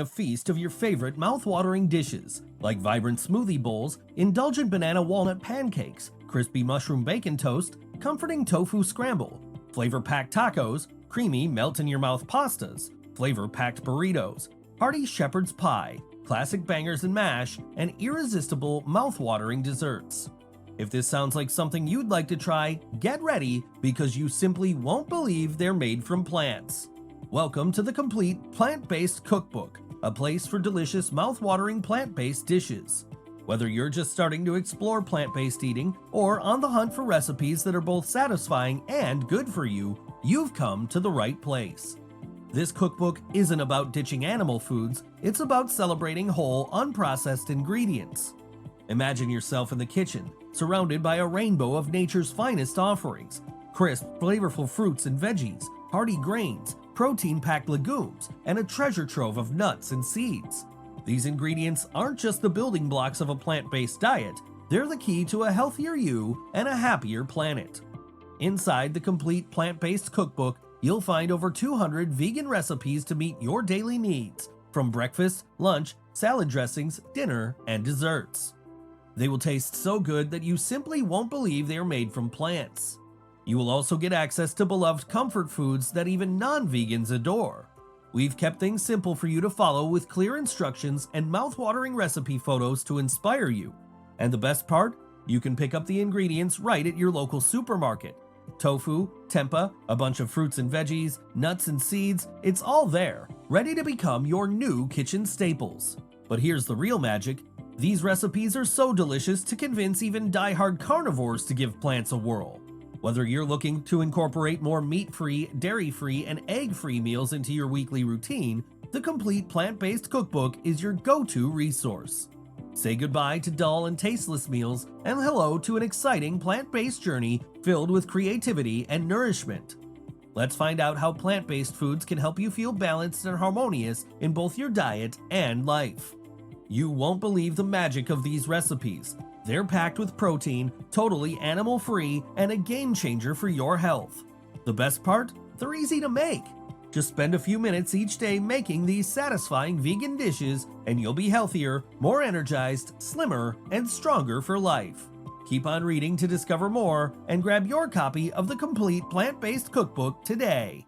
a feast of your favorite mouth-watering dishes, like vibrant smoothie bowls, indulgent banana walnut pancakes, crispy mushroom bacon toast, comforting tofu scramble, flavor-packed tacos, creamy melt-in-your-mouth pastas, flavor-packed burritos, hearty shepherd's pie, classic bangers and mash, and irresistible mouth-watering desserts. If this sounds like something you'd like to try, get ready because you simply won't believe they're made from plants. Welcome to the complete plant-based cookbook, a place for delicious mouth-watering plant-based dishes. Whether you're just starting to explore plant-based eating or on the hunt for recipes that are both satisfying and good for you, you've come to the right place. This cookbook isn't about ditching animal foods, it's about celebrating whole, unprocessed ingredients. Imagine yourself in the kitchen, surrounded by a rainbow of nature's finest offerings: crisp, flavorful fruits and veggies, hearty grains, protein-packed legumes, and a treasure trove of nuts and seeds. These ingredients aren't just the building blocks of a plant-based diet, they're the key to a healthier you and a happier planet. Inside the complete plant-based cookbook, you'll find over 200 vegan recipes to meet your daily needs, from breakfast, lunch, salad dressings, dinner, and desserts. They will taste so good that you simply won't believe they are made from plants. You will also get access to beloved comfort foods that even non-vegans adore. We've kept things simple for you to follow with clear instructions and mouth-watering recipe photos to inspire you. And the best part? You can pick up the ingredients right at your local supermarket. Tofu, tempeh, a bunch of fruits and veggies, nuts and seeds, it's all there, ready to become your new kitchen staples. But here's the real magic. These recipes are so delicious to convince even die-hard carnivores to give plants a whirl. Whether you're looking to incorporate more meat-free, dairy-free, and egg-free meals into your weekly routine, the complete plant-based cookbook is your go-to resource. Say goodbye to dull and tasteless meals and hello to an exciting plant-based journey filled with creativity and nourishment. Let's find out how plant-based foods can help you feel balanced and harmonious in both your diet and life. You won't believe the magic of these recipes. They're packed with protein, totally animal-free, and a game-changer for your health. The best part? They're easy to make. Just spend a few minutes each day making these satisfying vegan dishes, and you'll be healthier, more energized, slimmer, and stronger for life. Keep on reading to discover more, and grab your copy of the complete plant-based cookbook today.